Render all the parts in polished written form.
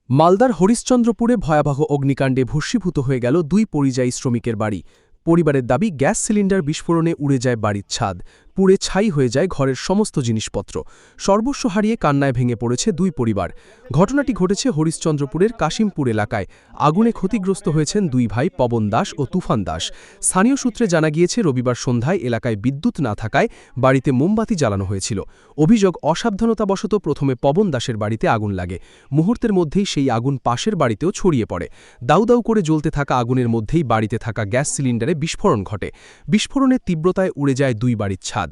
মালদার হরিশ্চন্দ্রপুরে ভয়াবহ অগ্নিকাণ্ডে ভস্মীভূত হয়ে গেল ২ পরিযায়ী শ্রমিকের বাড়ি। পরিবারের দাবি, গ্যাস সিলিন্ডার বিস্ফোরণে উড়ে যায় বাড়ির ছাদ, পুড়ে ছাই হয়ে যায় ঘরের সমস্ত জিনিসপত্র। সর্বস্ব হারিয়ে কান্নায় ভেঙে পড়েছে ২ পরিবার। ঘটনাটি ঘটেছে হরিশ্চন্দ্রপুরের কাশিমপুর এলাকায়। আগুনে ক্ষতিগ্রস্ত হয়েছেন ২ ভাই পবন দাস ও তুফান দাস। স্থানীয় সূত্রে জানা গিয়েছে, রবিবার সন্ধ্যায় এলাকায় বিদ্যুৎ না থাকায় বাড়িতে মোমবাতি জ্বালানো হয়েছিল। অভিযোগ, অসাবধানতাবশত প্রথমে পবন দাসের বাড়িতে আগুন লাগে। মুহূর্তের মধ্যেই সেই আগুন পাশের বাড়িতেও ছড়িয়ে পড়ে। দাউ দাউ করে জ্বলতে থাকা আগুনের মধ্যেই বাড়িতে থাকা গ্যাস সিলিন্ডারে বিস্ফোরণ ঘটে। বিস্ফোরণের তীব্রতায় উড়ে যায় ২ বাড়ির ছাদ।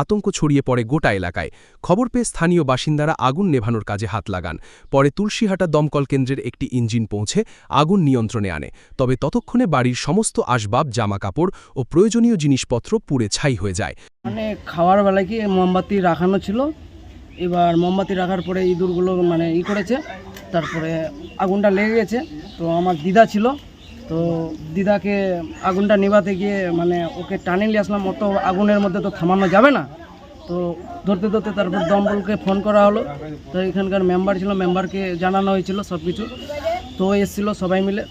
আতঙ্ক ছড়িয়ে পড়ে গোটা এলাকায়। খবর পেয়ে স্থানীয় বাসিন্দারা আগুন নেভানোর কাজে হাত লাগান। পরে তুলসীহাটা দমকল কেন্দ্রের একটি ইঞ্জিন পৌঁছে আগুন নিয়ন্ত্রণে আনে। তবে ততক্ষণে বাড়ির সমস্ত আসবাব, জামাকাপড় ও প্রয়োজনীয় জিনিসপত্র পুড়ে ছাই হয়ে যায়। খাওয়ার বেলায় কি মোমবাতি রাখানো ছিল, এবার মোমবাতি রাখার পরে ইঁদুরগুলো করেছে, তারপরে আগুনটা লেগে গেছে। তো আমার দিদা ছিল, তো দিদাকে আগুনটা নেভাতে গিয়ে ওকে টানে নিয়ে আসলাম। অত আগুনের মধ্যে তো থামানো যাবে না, তো ধরতে ধরতে তারপর দমকলকে ফোন করা হলো। তো এখানকার মেম্বার ছিল, মেম্বারকে জানানো হয়েছিল সব কিছু, তো এসেছিলো সবাই মিলে।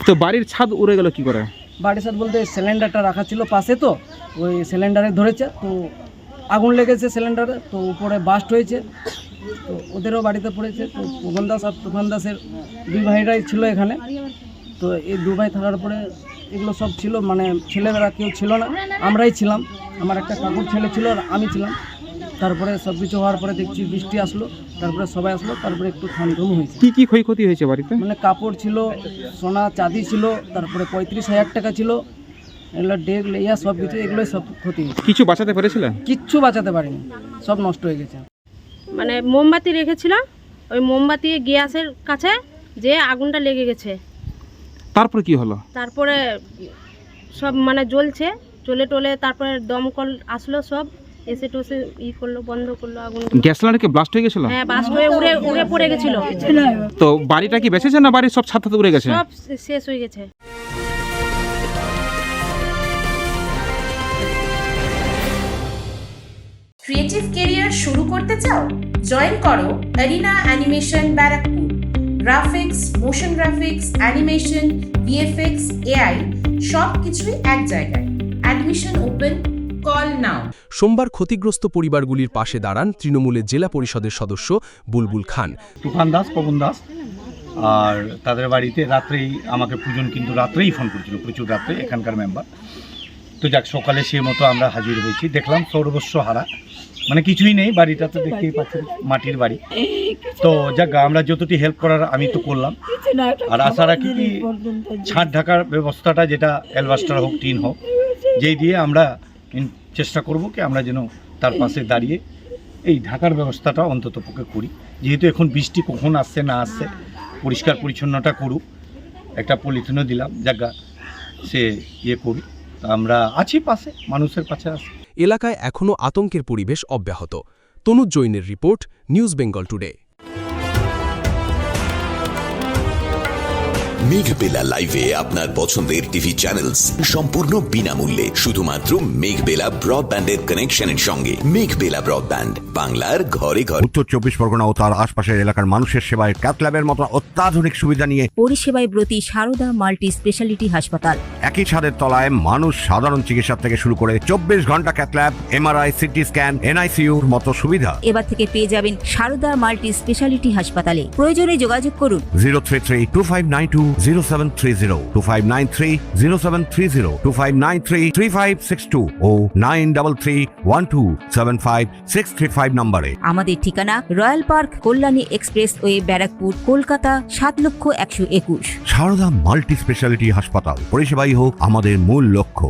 তো বাড়ির ছাদ উড়ে গেল কি করে? বাড়ির ছাদ বলতে সিলিন্ডারটা রাখা ছিল পাশে, তো ওই সিলিন্ডারে ধরেছে, তো আগুন লেগেছে সিলিন্ডারে, তো উপরে বাস্ট হয়েছে, তো ওদেরও বাড়িতে পড়েছে। তো পবন দাস আর তুফান দাসের 2 ভাইরাই ছিল এখানে। তো এই 2 ভাই থাকার পরে এগুলো সব ছিল, ছেলেরা কেউ ছিল না, আমরাই ছিলাম। আমার একটা কাকুর ছেলে ছিল আর আমি ছিলাম। তারপরে সব কিছু হওয়ার পরে দেখছি বৃষ্টি আসলো, তারপরে সবাই আসলো, তারপরে একটু থামথুম হয়েছে। কি ক্ষয়ক্ষতি হয়েছে বাড়িতে? কাপড় ছিল, সোনা চাঁদি ছিল, তারপরে 35,000 টাকা ছিল, এগুলো ডেক লেয়া সব কিছু, এগুলোই সব ক্ষতি হয়েছে। কিছু বাঁচাতে পেরেছিলেন? কিচ্ছু বাঁচাতে পারিনি, সব নষ্ট হয়ে গেছে। মোমবাতি রেখেছিল, ওই মোমবাতি গ্যাসের কাছে যে আগুনটা লেগে গেছে। তারপরে কি হলো? তারপরে সব জ্বলছে, চলে টলে, তারপরে দমকল আসলো, সব এসে টোসে করলো, বন্ধ করলো আগুন। গ্যাস সিলিন্ডার কি ব্লাস্ট হয়ে গেছিল? হ্যাঁ, ব্লাস্ট হয়ে উড়ে পড়ে গেছিল। তো বাড়িটা কি বেঁচেছে না বাড়ির সব ছাদ উড়ে গেছে? সব শেষ হয়ে গেছে। ক্রিয়েটিভ ক্যারিয়ার শুরু করতে চাও? জয়েন করো arena animation Barrackpore. Graphics, motion graphics, animation, VFX, AI সব কিছুই এক জায়গায়। Admission open, call now. সোমবার ক্ষতিগ্রস্ত পরিবারগুলির পাশে দাঁড়ান তৃণমূলের জেলা পরিষদের সদস্য বুলবুল খান। তুফান দাস, পবন দাস, আর তাদের বাড়িতে রাত্রেই আমাকে পূজন কিন্তু রাত্রেই ফোন করেছিল, প্রচুর রাত্রে, এখানকার মেম্বার। তো যাক, সকালে সে মতো আমরা হাজির হয়েছি, দেখলাম সর্বস্ব হারা, কিছুই নেই বাড়িটা, তো দেখতেই পাচ্ছেন মাটির বাড়ি। তো যাক, আমরা যতটি হেল্প করার আমি তো করলাম, আর আশা রাখি কি ছাদ ঢাকার ব্যবস্থাটা, যেটা অ্যালবাস্টার হোক, টিন হোক, যেই দিয়ে আমরা চেষ্টা করব কি আমরা যেন তার পাশে দাঁড়িয়ে এই ঢাকার ব্যবস্থাটা অন্তত পক্ষে করি। যেহেতু এখন বৃষ্টি কখন আসছে না আসছে, পরিষ্কার পরিচ্ছন্নতা করুক, একটা পলিথিনও দিলাম, জায়গা সে করুক। আমরা আছি পাশে, মানুষের পাশে আছি। এলাকায় এখনও আতঙ্কের পরিবেশ অব্যাহত। তনুজ জৈনের report, news Bengal today. Meghbela লাইভে আপনার পছন্দের টিভি চ্যানেলস সম্পূর্ণ বিনামূল্যে, শুধুমাত্র মেঘবেলা ব্রডব্যান্ডের কানেকশনের সঙ্গে। মেঘবেলা ব্রডব্যান্ড, বাংলার ঘরে ঘরে। উত্তর 24 পরগনা ও তার আশপাশের এলাকার মানুষের সেবায় ক্যাথল্যাবের মতো অত্যাধুনিক সুবিধা নিয়ে পরিষেবায় ব্রতী সারদা মাল্টি স্পেশালিটি হাসপাতাল। একই ছাদের তলায় মানুষ সাধারণ চিকিৎসা থেকে শুরু করে 24 ঘন্টা ক্যাথল্যাব, এমআরআই, সিটি স্ক্যান, এনআইসিইউর মতো সুবিধা এবার থেকে পেয়ে যাবেন সারদা মাল্টি স্পেশালিটি হাসপাতালে। প্রয়োজনে যোগাযোগ করুন 033-2592-0730, 2593-0730, 2593-3562 ও 9331275635 নম্বরে। আমাদের ঠিকানা royal park, Kalyani expressway, Barrackpore, Kolkata 7,121,000। Sarada multi speciality হাসপাতাল, পরিষেবাই হোক আমাদের মূল লক্ষ্য।